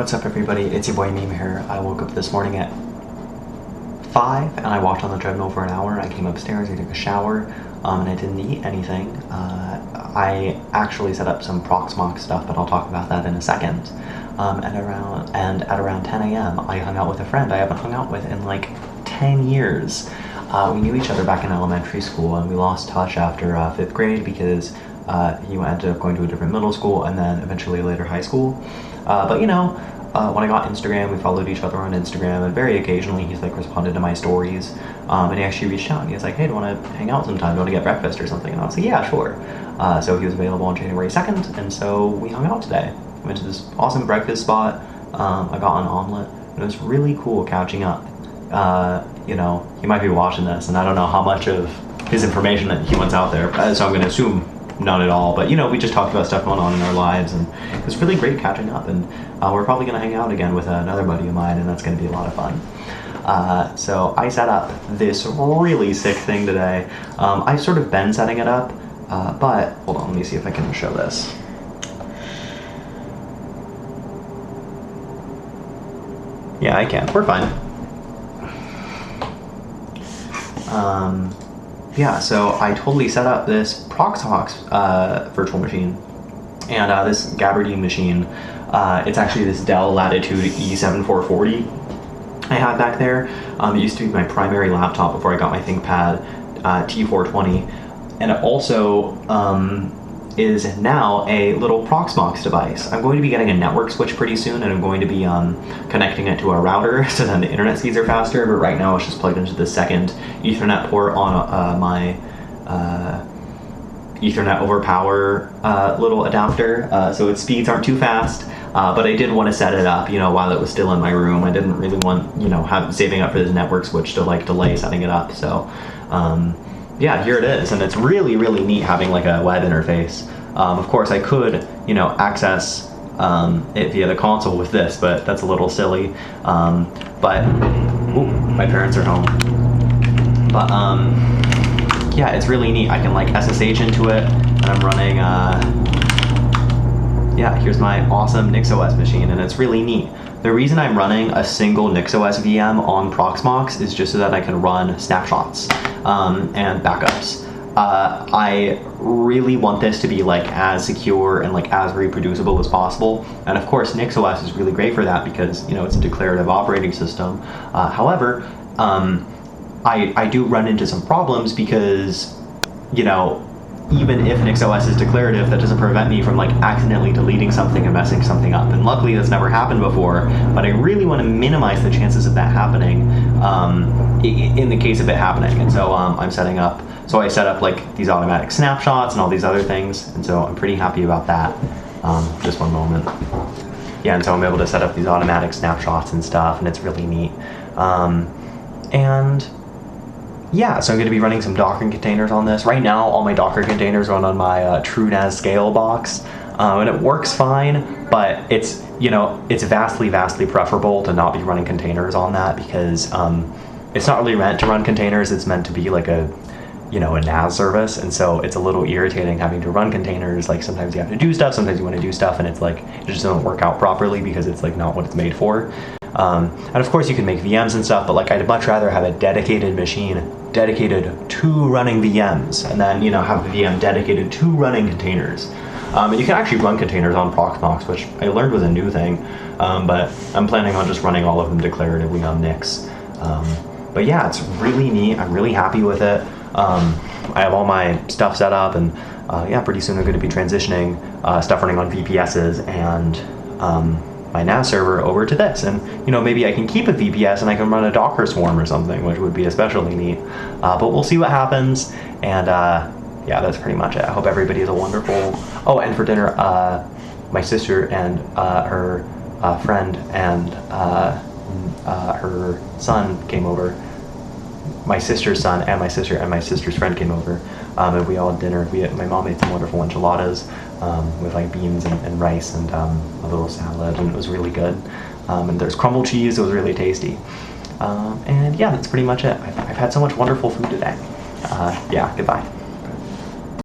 What's up everybody, it's your boy Meme here. I woke up this morning at 5 and I walked on the treadmill for an hour. I came upstairs, I took a shower, and I didn't eat anything. I actually set up some Proxmox stuff, but I'll talk about that in a second. At around 10 a.m. I hung out with a friend I haven't hung out with in like 10 years. We knew each other back in elementary school and we lost touch after 5th grade because he ended up going to a different middle school and then eventually later high school. But you know, when I got Instagram, we followed each other on Instagram, and very occasionally he's like responded to my stories, and he actually reached out and he was like, hey, do you want to hang out sometime? Do you want to get breakfast or something? And I was like, yeah, sure. So he was available on January 2nd, and so we hung out today. Went to this awesome breakfast spot. I got an omelet, and it was really cool catching up. You know, he might be watching this, and I don't know how much of his information that he wants out there, so I'm going to assume not at all, but you know, we just talked about stuff going on in our lives, and it was really great catching up, and we're probably going to hang out again with another buddy of mine, and that's going to be a lot of fun. So I set up this really sick thing today. I've sort of been setting it up, but hold on, let me see if I can show this. Yeah, I can. We're fine. Yeah, so I totally set up this Proxmox virtual machine, and this Gabardine machine. It's actually this Dell Latitude E7440 I had back there. It used to be my primary laptop before I got my ThinkPad T420, and it also is now a little Proxmox device. I'm going to be getting a network switch pretty soon, and I'm going to be connecting it to a router so then the internet speeds are faster, but right now it's just plugged into the second Ethernet port on my Ethernet over power little adapter, so its speeds aren't too fast, but I did want to set it up, you know, while it was still in my room. I didn't really want, you know, saving up for the network switch to like delay setting it up, so yeah, here it is, and it's really, really neat having like a web interface. Of course, I could, you know, access it via the console with this, but that's a little silly. But ooh, my parents are home. But yeah, it's really neat. I can like SSH into it, and I'm running. Yeah, here's my awesome NixOS machine, and it's really neat. The reason I'm running a single NixOS VM on Proxmox is just so that I can run snapshots and backups. I really want this to be like as secure and like as reproducible as possible, and of course NixOS is really great for that because, you know, it's a declarative operating system. However, I do run into some problems because, you know, even if NixOS is declarative, that doesn't prevent me from like accidentally deleting something and messing something up. And luckily that's never happened before, but I really want to minimize the chances of that happening in the case of it happening. And so I'm setting up, so I set up like these automatic snapshots and all these other things. And so I'm pretty happy about that. Just one moment. Yeah, and so I'm able to set up these automatic snapshots and stuff, and it's really neat. And yeah, so I'm going to be running some Docker containers on this. Right now, all my Docker containers run on my TrueNAS scale box, and it works fine, but it's, you know, it's vastly, vastly preferable to not be running containers on that because it's not really meant to run containers. It's meant to be like a, you know, a NAS service, and so it's a little irritating having to run containers. Like sometimes you have to do stuff, sometimes you want to do stuff, and it's like it just doesn't work out properly because it's like not what it's made for. And of course you can make VMs and stuff, but like I'd much rather have a dedicated machine dedicated to running VMs, and then, you know, have a VM dedicated to running containers. And you can actually run containers on Proxmox, which I learned was a new thing, but I'm planning on just running all of them declaratively on Nix. But yeah, it's really neat. I'm really happy with it. I have all my stuff set up, and yeah, pretty soon I'm going to be transitioning stuff running on VPSs and my NAS server over to this, and you know, maybe I can keep a VPS and I can run a Docker swarm or something, which would be especially neat. But we'll see what happens, and yeah, that's pretty much it. I hope everybody has a wonderful. Oh, and for dinner, my sister and her friend and her son came over. My sister's son and my sister's friend came over, and we all had dinner. My mom made some wonderful enchiladas with like beans and rice and a little salad, and it was really good. And there's crumble cheese. It was really tasty. And yeah, that's pretty much it. I've had so much wonderful food today. Yeah, goodbye.